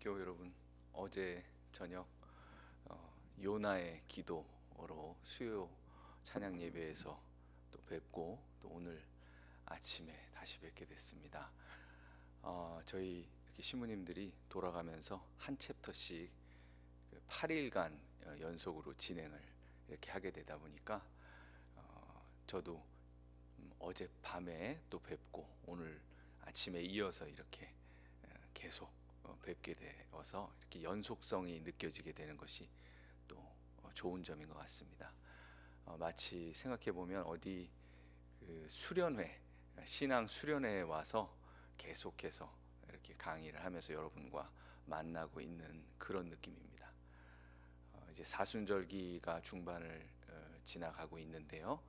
대학교 여러분, 어제 저녁 요나의 기도로 수요 찬양 예배에서 또 뵙고, 또 오늘 아침에 다시 뵙게 됐습니다. 저희 이렇게 신부님들이 돌아가면서 한 챕터씩 8일간 연속으로 진행을 이렇게 하게 되다 보니까 저도 어젯밤에 또 뵙고 오늘 아침에 이어서 이렇게 계속 뵙게 되어서 이렇게 연속성이 느껴지게 되는 것이 또 좋은 점인 것 같습니다. 마치 생각해 보면 어디 그 수련회, 신앙 수련회에 와서 계속해서 이렇게 강의를 하면서 여러분과 만나고 있는 그런 느낌입니다. 이제 사순절기가 중반을 지나가고 있는데요.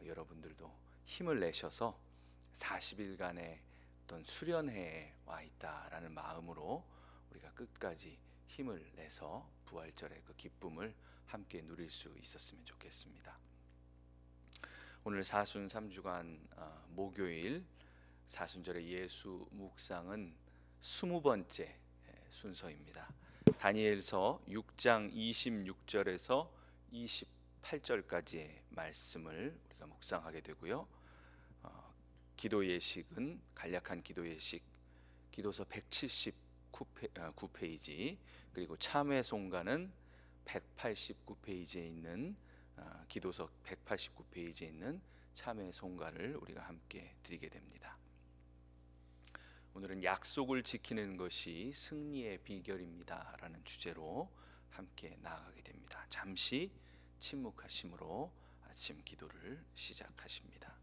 여러분들도 힘을 내셔서 40일간의 어떤 수련회에 와 있다라는 마음으로 우리가 끝까지 힘을 내서 부활절의 그 기쁨을 함께 누릴 수 있었으면 좋겠습니다. 오늘 사순 3주간 목요일 사순절의 예수 묵상은 20번째 순서입니다. 다니엘서 6장 26절에서 28절까지의 말씀을 우리가 묵상하게 되고요. 기도 예식은 간략한 기도 예식, 기도서 179페이지, 그리고 참회 송가는 189페이지에 있는 기도서 189페이지에 있는 참회 송가를 우리가 함께 드리게 됩니다. 오늘은 약속을 지키는 것이 승리의 비결입니다 라는 주제로 함께 나아가게 됩니다. 잠시 침묵하심으로 아침 기도를 시작하십니다.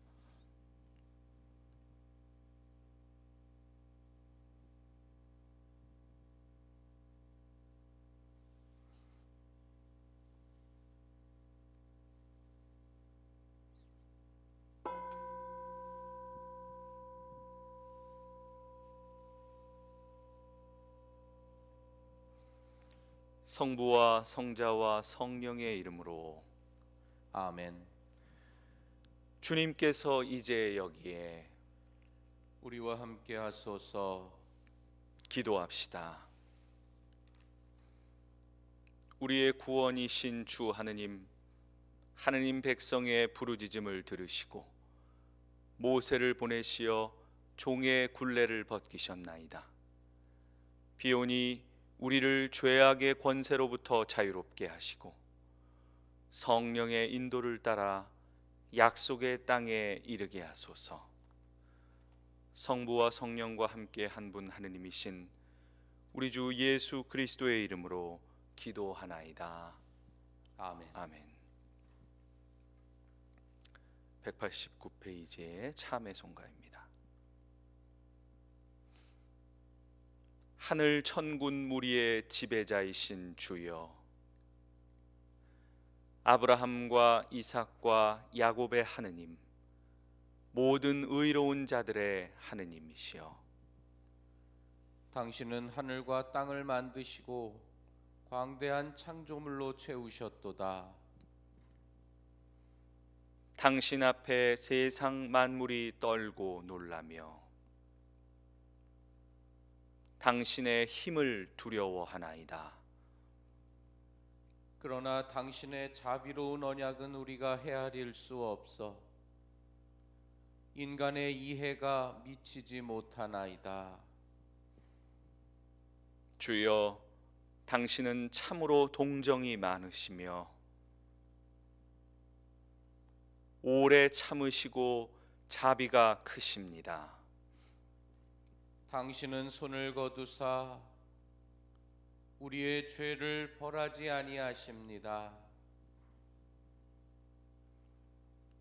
성부와 성자와 성령의 이름으로 아멘. 주님께서 이제 여기에 우리와 함께 하소서. 기도합시다. 우리의 구원이신 주 하느님, 하느님 백성의 부르짖음을 들으시고 모세를 보내시어 종의 굴레를 벗기셨나이다. 비오니 우리를 죄악의 권세로부터 자유롭게 하시고 성령의 인도를 따라 약속의 땅에 이르게 하소서. 성부와 성령과 함께 한 분 하느님이신 우리 주 예수 그리스도의 이름으로 기도하나이다. 아멘. 아멘. 189페이지의 참회 송가입니다. 하늘 천군 무리의 지배자이신 주여, 아브라함과 이삭과 야곱의 하느님, 모든 의로운 자들의 하느님이시여, 당신은 하늘과 땅을 만드시고 광대한 창조물로 채우셨도다. 당신 앞에 세상 만물이 떨고 놀라며 당신의 힘을 두려워하나이다. 그러나 당신의 자비로운 언약은 우리가 헤아릴 수 없어 인간의 이해가 미치지 못하나이다. 주여, 당신은 참으로 동정이 많으시며 오래 참으시고 자비가 크십니다. 당신은 손을 거두사 우리의 죄를 벌하지 아니하십니다.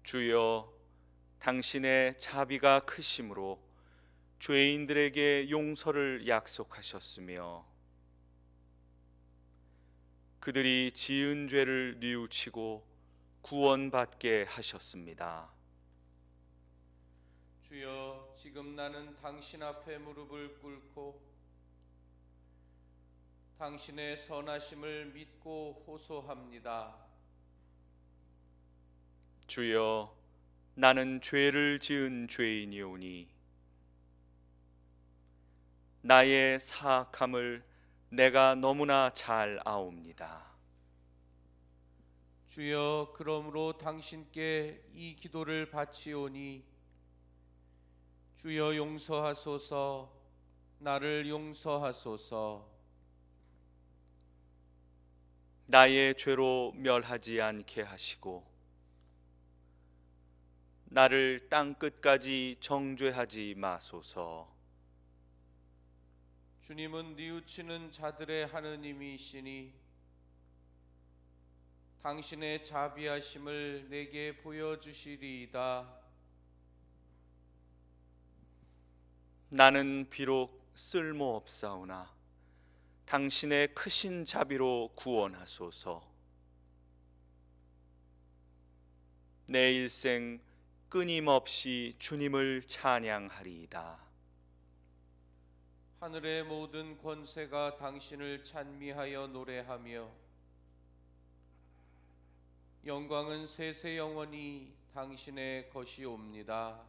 주여, 당신의 자비가 크심으로 죄인들에게 용서를 약속하셨으며 그들이 지은 죄를 뉘우치고 구원받게 하셨습니다. 주여, 지금 나는 당신 앞에 무릎을 꿇고 당신의 선하심을 믿고 호소합니다. 주여, 나는 죄를 지은 죄인이오니 나의 사악함을 내가 너무나 잘 아옵니다. 주여, 그러므로 당신께 이 기도를 바치오니 주여 용서하소서, 나를 용서하소서. 나의 죄로 멸하지 않게 하시고 나를 땅 끝까지 정죄하지 마소서. 주님은 뉘우치는 자들의 하느님이시니 당신의 자비하심을 내게 보여주시리이다. 나는 비록 쓸모없사오나 당신의 크신 자비로 구원하소서. 내 일생 끊임없이 주님을 찬양하리이다. 하늘의 모든 권세가 당신을 찬미하여 노래하며 영광은 세세 영원히 당신의 것이옵니다.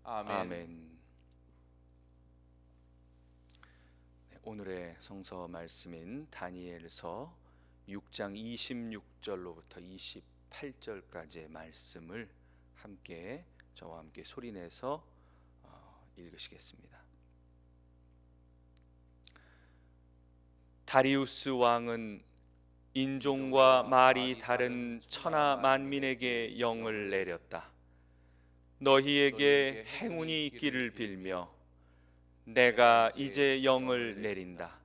아멘. 아멘. 오늘의 성서 말씀인 다니엘서 6장 26절로부터 28절까지의 말씀을 함께 저와 함께 소리내서 읽으시겠습니다. 다리우스 왕은 인종과 말이 다른 천하 만민에게 영을 내렸다. 너희에게 행운이 있기를 빌며 내가 이제 영을 내린다.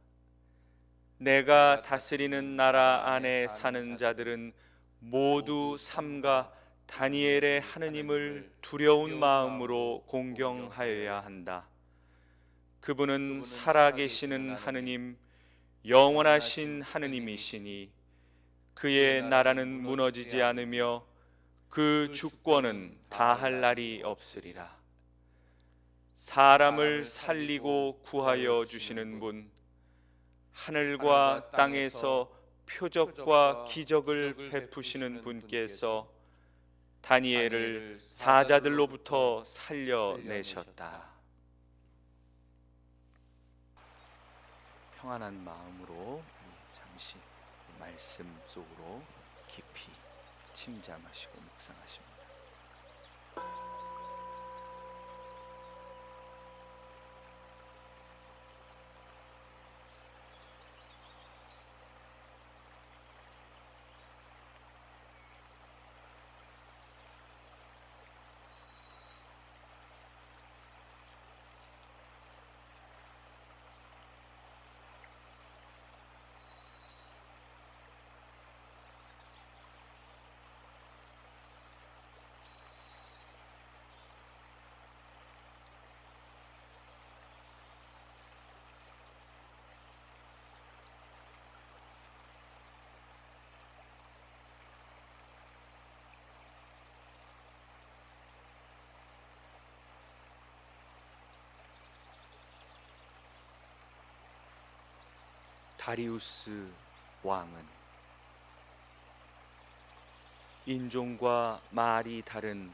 내가 다스리는 나라 안에 사는 자들은 모두 삼가 다니엘의 하느님을 두려운 마음으로 공경하여야 한다. 그분은 살아계시는 하느님, 영원하신 하느님이시니 그의 나라는 무너지지 않으며 그 주권은 다할 날이 없으리라. 사람을 살리고 구하여 주시는 분, 하늘과 땅에서 표적과 기적을 베푸시는 분께서 다니엘을 사자들로부터 살려내셨다. 평안한 마음으로 잠시 말씀 속으로 깊이 침잠하시고 묵상하십니다. 다리우스 왕은 인종과 말이 다른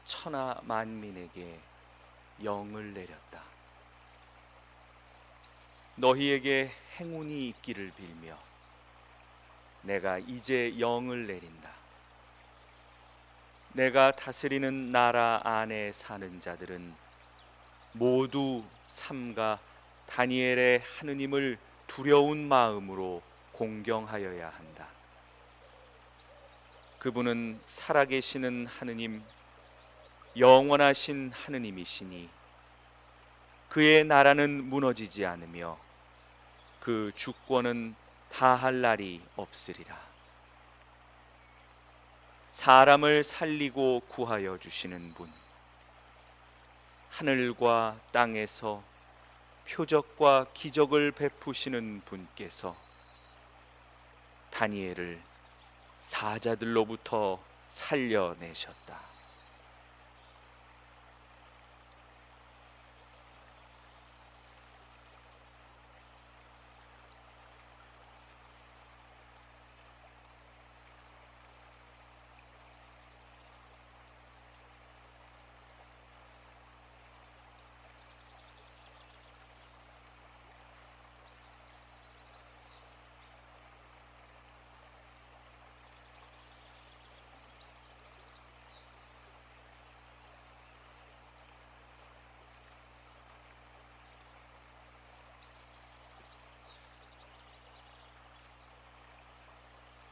천하 만민에게 영을 내렸다. 너희에게 행운이 있기를 빌며 내가 이제 영을 내린다. 내가 다스리는 나라 안에 사는 자들은 모두 삼가 다니엘의 하느님을 두려운 마음으로 공경하여야 한다. 그분은 살아계시는 하느님, 영원하신 하느님이시니 그의 나라는 무너지지 않으며 그 주권은 다할 날이 없으리라. 사람을 살리고 구하여 주시는 분, 하늘과 땅에서 표적과 기적을 베푸시는 분께서 다니엘을 사자들로부터 살려내셨다.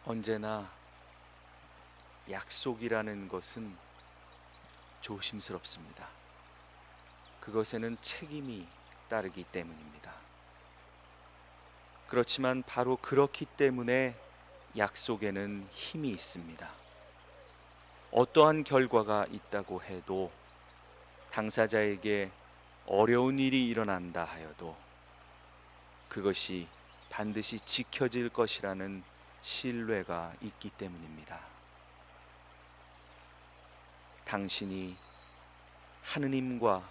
언제나 약속이라는 것은 조심스럽습니다. 그것에는 책임이 따르기 때문입니다. 그렇지만 바로 그렇기 때문에 약속에는 힘이 있습니다. 어떠한 결과가 있다고 해도 당사자에게 어려운 일이 일어난다 하여도 그것이 반드시 지켜질 것이라는 신뢰가 있기 때문입니다. 당신이 하느님과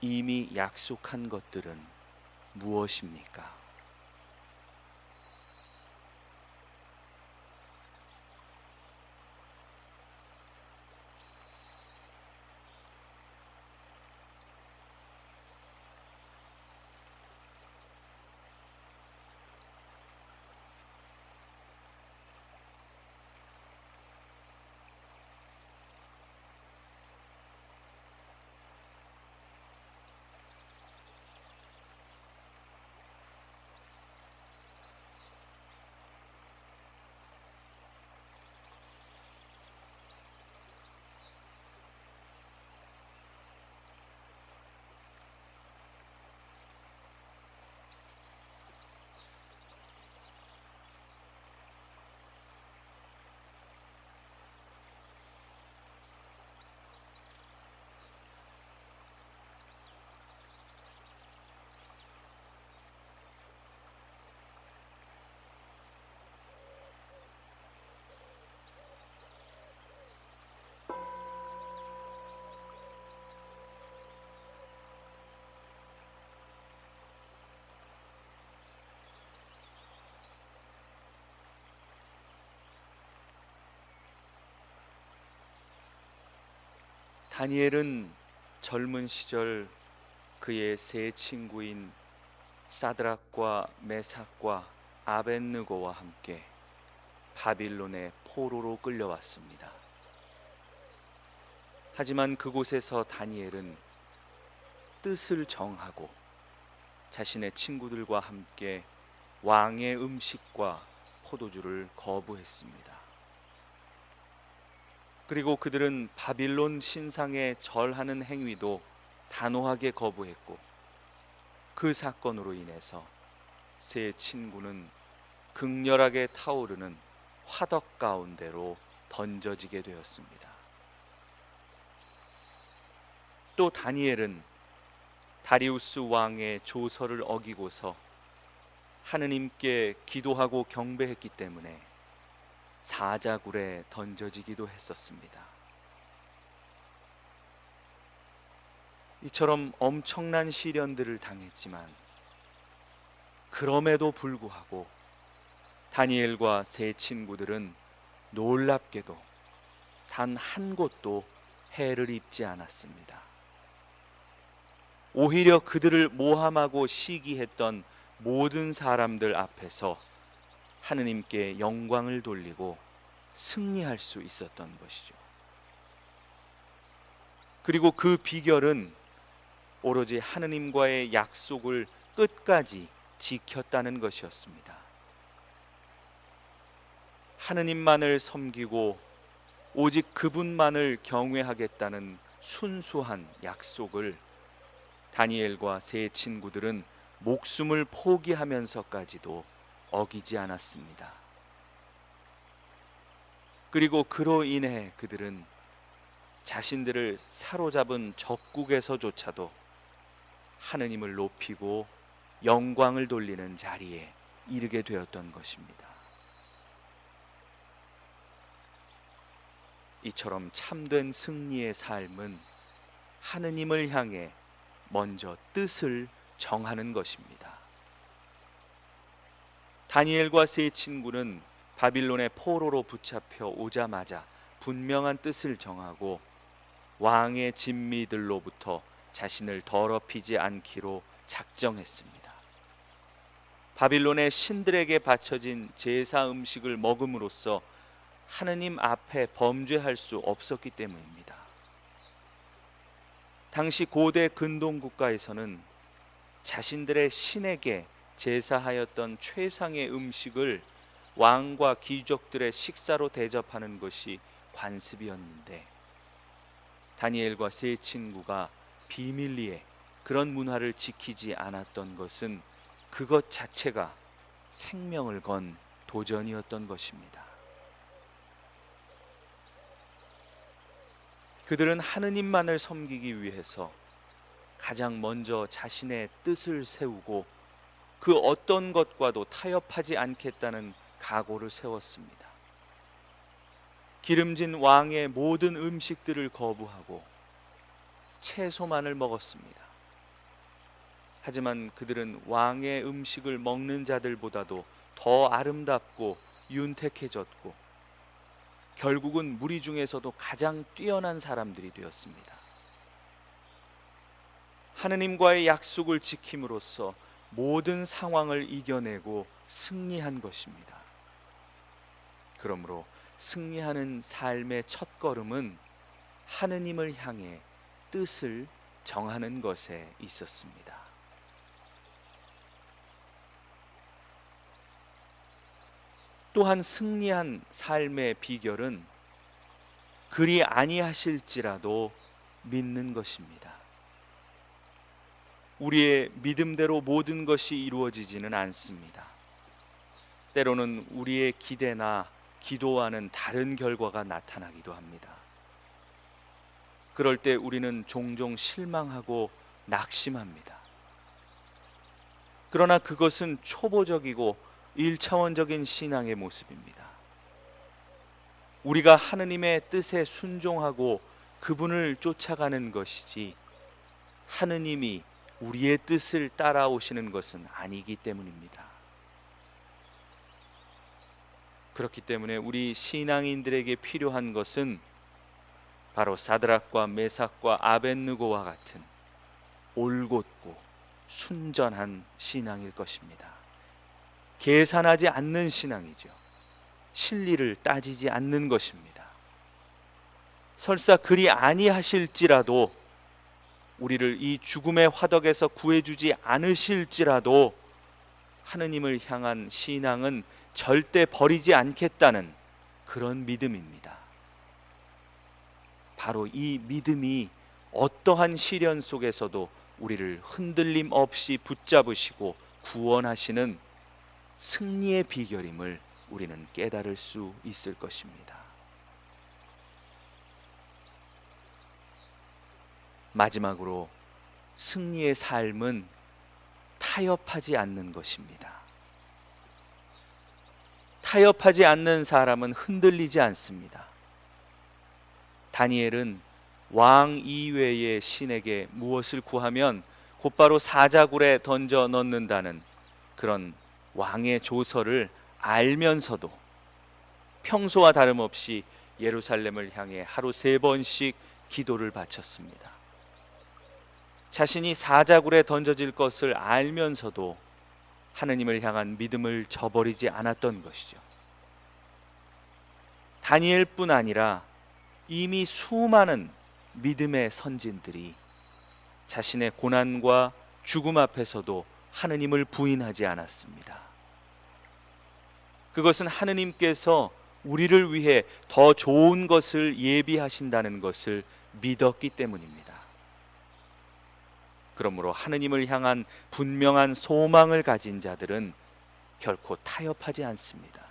이미 약속한 것들은 무엇입니까? 다니엘은 젊은 시절 그의 세 친구인 사드락과 메삭과 아벳느고와 함께 바빌론의 포로로 끌려왔습니다. 하지만 그곳에서 다니엘은 뜻을 정하고 자신의 친구들과 함께 왕의 음식과 포도주를 거부했습니다. 그리고 그들은 바빌론 신상에 절하는 행위도 단호하게 거부했고 그 사건으로 인해서 세 친구는 극렬하게 타오르는 화덕 가운데로 던져지게 되었습니다. 또 다니엘은 다리우스 왕의 조서를 어기고서 하느님께 기도하고 경배했기 때문에 사자굴에 던져지기도 했었습니다. 이처럼 엄청난 시련들을 당했지만 그럼에도 불구하고 다니엘과 세 친구들은 놀랍게도 단 한 곳도 해를 입지 않았습니다. 오히려 그들을 모함하고 시기했던 모든 사람들 앞에서 하느님께 영광을 돌리고 승리할 수 있었던 것이죠. 그리고 그 비결은 오로지 하느님과의 약속을 끝까지 지켰다는 것이었습니다. 하느님만을 섬기고 오직 그분만을 경외하겠다는 순수한 약속을 다니엘과 세 친구들은 목숨을 포기하면서까지도 어기지 않았습니다. 그리고 그로 인해 그들은 자신들을 사로잡은 적국에서조차도 하느님을 높이고 영광을 돌리는 자리에 이르게 되었던 것입니다. 이처럼 참된 승리의 삶은 하느님을 향해 먼저 뜻을 정하는 것입니다. 다니엘과 세 친구는 바빌론의 포로로 붙잡혀 오자마자 분명한 뜻을 정하고 왕의 진미들로부터 자신을 더럽히지 않기로 작정했습니다. 바빌론의 신들에게 바쳐진 제사 음식을 먹음으로써 하느님 앞에 범죄할 수 없었기 때문입니다. 당시 고대 근동 국가에서는 자신들의 신에게 제사하였던 최상의 음식을 왕과 귀족들의 식사로 대접하는 것이 관습이었는데, 다니엘과 세 친구가 비밀리에 그런 문화를 지키지 않았던 것은 그것 자체가 생명을 건 도전이었던 것입니다. 그들은 하느님만을 섬기기 위해서 가장 먼저 자신의 뜻을 세우고 그 어떤 것과도 타협하지 않겠다는 각오를 세웠습니다. 기름진 왕의 모든 음식들을 거부하고 채소만을 먹었습니다. 하지만 그들은 왕의 음식을 먹는 자들보다도 더 아름답고 윤택해졌고, 결국은 무리 중에서도 가장 뛰어난 사람들이 되었습니다. 하느님과의 약속을 지킴으로써 모든 상황을 이겨내고 승리한 것입니다. 그러므로 승리하는 삶의 첫걸음은 하느님을 향해 뜻을 정하는 것에 있었습니다. 또한 승리한 삶의 비결은 그리 아니하실지라도 믿는 것입니다. 우리의 믿음대로 모든 것이 이루어지지는 않습니다. 때로는 우리의 기대나 기도와는 다른 결과가 나타나기도 합니다. 그럴 때 우리는 종종 실망하고 낙심합니다. 그러나 그것은 초보적이고 1차원적인 신앙의 모습입니다. 우리가 하느님의 뜻에 순종하고 그분을 쫓아가는 것이지, 하느님이 우리의 뜻을 따라오시는 것은 아니기 때문입니다. 그렇기 때문에 우리 신앙인들에게 필요한 것은 바로 사드락과 메삭과 아벳느고와 같은 올곧고 순전한 신앙일 것입니다. 계산하지 않는 신앙이죠. 실리를 따지지 않는 것입니다. 설사 그리 아니하실지라도, 우리를 이 죽음의 화덕에서 구해주지 않으실지라도 하느님을 향한 신앙은 절대 버리지 않겠다는 그런 믿음입니다. 바로 이 믿음이 어떠한 시련 속에서도 우리를 흔들림 없이 붙잡으시고 구원하시는 승리의 비결임을 우리는 깨달을 수 있을 것입니다. 마지막으로 승리의 삶은 타협하지 않는 것입니다. 타협하지 않는 사람은 흔들리지 않습니다. 다니엘은 왕 이외의 신에게 무엇을 구하면 곧바로 사자굴에 던져 넣는다는 그런 왕의 조서를 알면서도 평소와 다름없이 예루살렘을 향해 하루 3번씩 기도를 바쳤습니다. 자신이 사자굴에 던져질 것을 알면서도 하느님을 향한 믿음을 저버리지 않았던 것이죠. 다니엘뿐 아니라 이미 수많은 믿음의 선진들이 자신의 고난과 죽음 앞에서도 하느님을 부인하지 않았습니다. 그것은 하느님께서 우리를 위해 더 좋은 것을 예비하신다는 것을 믿었기 때문입니다. 그러므로 하느님을 향한 분명한 소망을 가진 자들은 결코 타협하지 않습니다.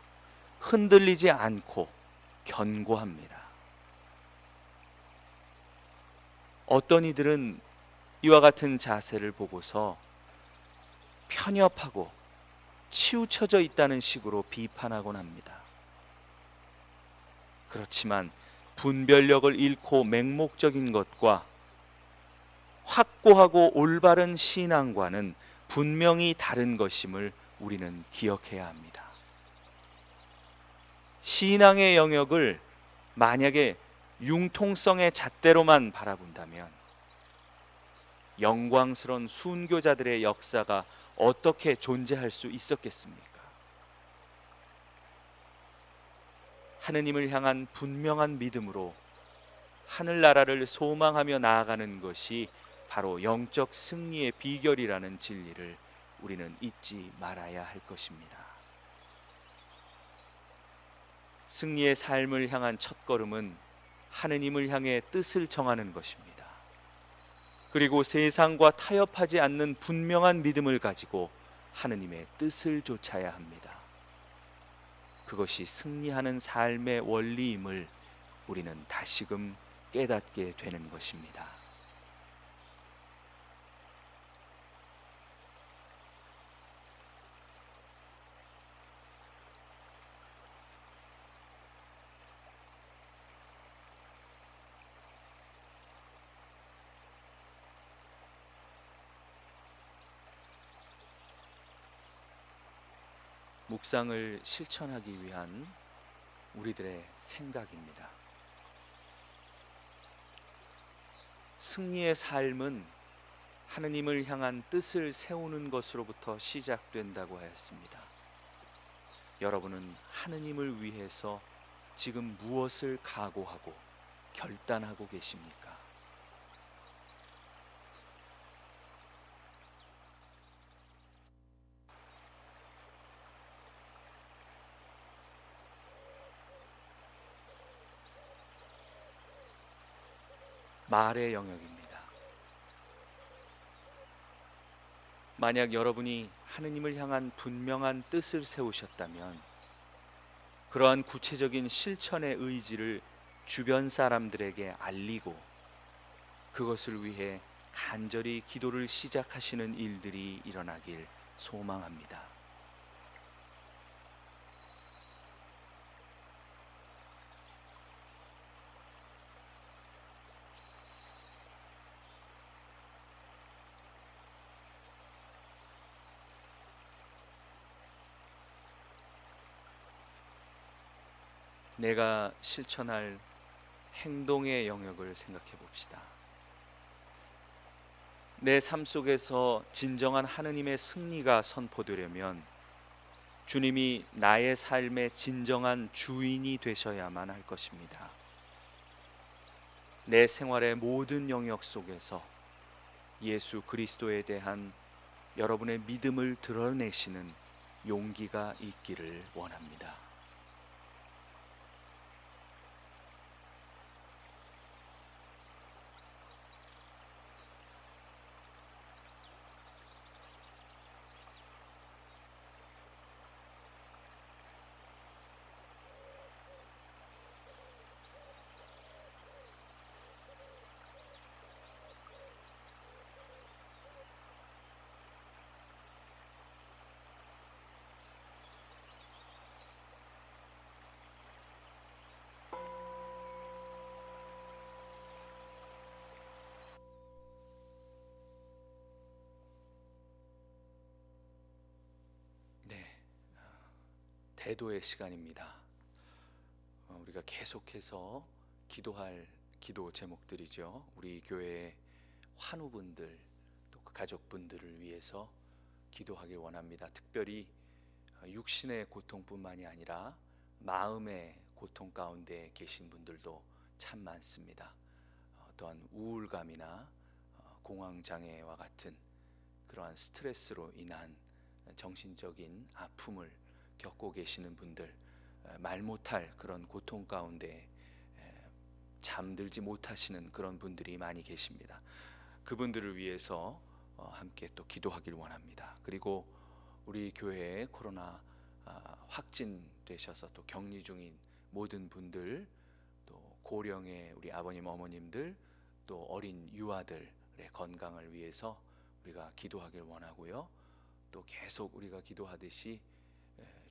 흔들리지 않고 견고합니다. 어떤 이들은 이와 같은 자세를 보고서 편협하고 치우쳐져 있다는 식으로 비판하곤 합니다. 그렇지만 분별력을 잃고 맹목적인 것과 확고하고 올바른 신앙과는 분명히 다른 것임을 우리는 기억해야 합니다. 신앙의 영역을 만약에 융통성의 잣대로만 바라본다면 영광스러운 순교자들의 역사가 어떻게 존재할 수 있었겠습니까? 하느님을 향한 분명한 믿음으로 하늘나라를 소망하며 나아가는 것이 바로 영적 승리의 비결이라는 진리를 우리는 잊지 말아야 할 것입니다. 승리의 삶을 향한 첫걸음은 하느님을 향해 뜻을 정하는 것입니다. 그리고 세상과 타협하지 않는 분명한 믿음을 가지고 하느님의 뜻을 좇아야 합니다. 그것이 승리하는 삶의 원리임을 우리는 다시금 깨닫게 되는 것입니다. 묵상을 실천하기 위한 우리들의 생각입니다. 승리의 삶은 하느님을 향한 뜻을 세우는 것으로부터 시작된다고 하였습니다. 여러분은 하느님을 위해서 지금 무엇을 각오하고 결단하고 계십니까? 말의 영역입니다. 만약 여러분이 하느님을 향한 분명한 뜻을 세우셨다면 그러한 구체적인 실천의 의지를 주변 사람들에게 알리고 그것을 위해 간절히 기도를 시작하시는 일들이 일어나길 소망합니다. 내가 실천할 행동의 영역을 생각해 봅시다. 내 삶 속에서 진정한 하느님의 승리가 선포되려면 주님이 나의 삶의 진정한 주인이 되셔야만 할 것입니다. 내 생활의 모든 영역 속에서 예수 그리스도에 대한 여러분의 믿음을 드러내시는 용기가 있기를 원합니다. 네, 대도의 시간입니다. 우리가 계속해서 기도할 기도 제목들이죠. 우리 교회의 환우분들 또 그 가족분들을 위해서 기도하길 원합니다. 특별히 육신의 고통뿐만이 아니라 마음의 고통 가운데 계신 분들도 참 많습니다. 또한 우울감이나 공황장애와 같은 그러한 스트레스로 인한 정신적인 아픔을 겪고 계시는 분들, 말 못할 그런 고통 가운데 잠들지 못하시는 그런 분들이 많이 계십니다. 그분들을 위해서 함께 또 기도하길 원합니다. 그리고 우리 교회에 코로나 확진되셔서 또 격리 중인 모든 분들, 또 고령의 우리 아버님 어머님들, 또 어린 유아들의 건강을 위해서 우리가 기도하길 원하고요. 또 계속 우리가 기도하듯이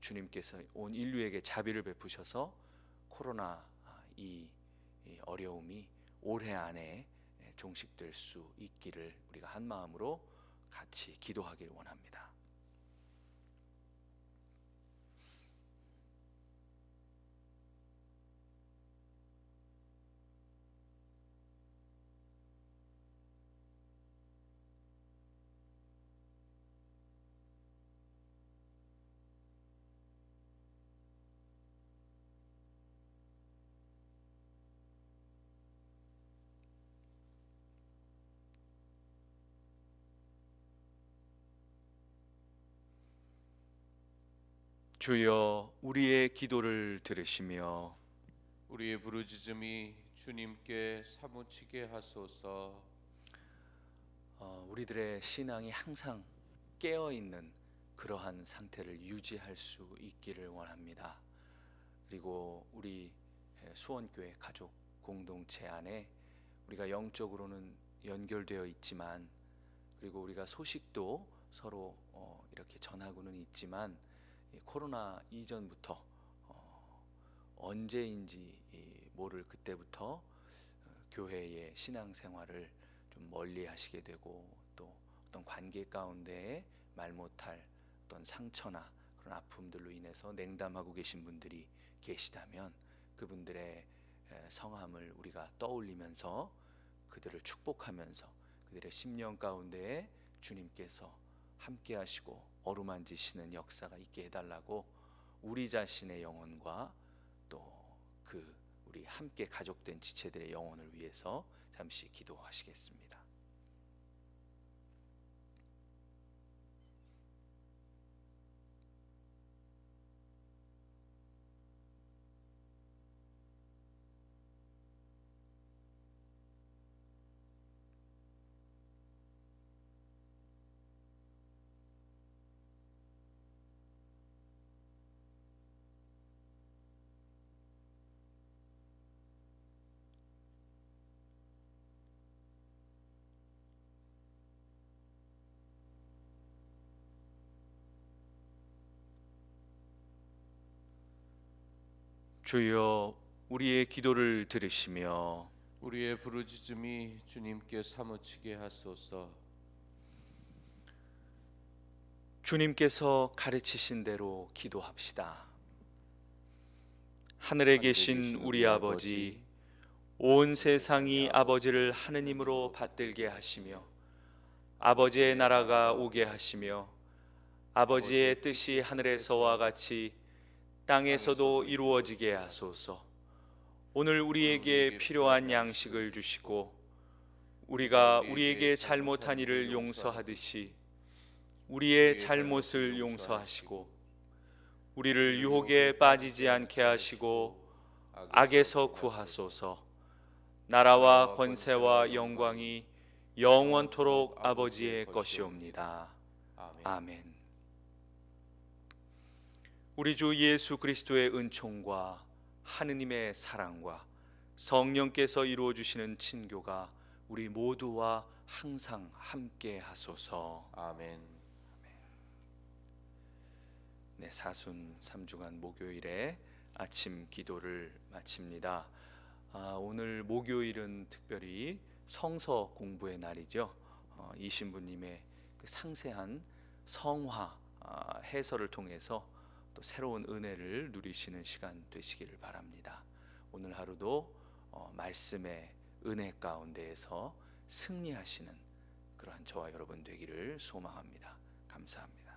주님께서 온 인류에게 자비를 베푸셔서 코로나 이 어려움이 올해 안에 종식될 수 있기를 우리가 한 마음으로 같이 기도하길 원합니다. 주여 우리의 기도를 들으시며 우리의 부르짖음이 주님께 사무치게 하소서. 우리들의 신앙이 항상 깨어 있는 그러한 상태를 유지할 수 있기를 원합니다. 그리고 우리 수원교회 가족 공동체 안에 우리가 영적으로는 연결되어 있지만, 그리고 우리가 소식도 서로 이렇게 전하고는 있지만, 이 코로나 이전부터 언제인지 모를 그때부터 교회의 신앙생활을 좀 멀리 하시게 되고, 또 어떤 관계 가운데 말 못할 어떤 상처나 그런 아픔들로 인해서 냉담하고 계신 분들이 계시다면, 그분들의 성함을 우리가 떠올리면서 그들을 축복하면서 그들의 심령 가운데에 주님께서 함께 하시고 어루만지시는 역사가 있게 해달라고, 우리 자신의 영혼과 또 우리 함께 가족된 지체들의 영혼을 위해서 잠시 기도하시겠습니다. 주여 우리의 기도를 들으시며 우리의 부르짖음이 주님께 사무치게 하소서. 주님께서 가르치신 대로 기도합시다. 하늘에 계신 우리 아버지, 온 세상이 아버지를 하느님으로 받들게 하시며 아버지의 나라가 오게 하시며 아버지의 뜻이 하늘에서와 같이 땅에서도 이루어지게 하소서. 오늘 우리에게 필요한 양식을 주시고 우리가 우리에게 잘못한 일을 용서하듯이 우리의 잘못을 용서하시고 우리를 유혹에 빠지지 않게 하시고 악에서 구하소서. 나라와 권세와 영광이 영원토록 아버지의 것이옵니다. 아멘. 우리 주 예수 그리스도의 은총과 하느님의 사랑과 성령께서 이루어 주시는 친교가 우리 모두와 항상 함께 하소서. 아멘. 네, 사순 3주간 목요일에 아침 기도를 마칩니다. 오늘 목요일은 특별히 성서 공부의 날이죠. 이 신부님의 그 상세한 성화 해설을 통해서 또 새로운 은혜를 누리시는 시간 되시기를 바랍니다. 오늘 하루도 말씀의 은혜 가운데에서 승리하시는 그러한 저와 여러분 되기를 소망합니다. 감사합니다.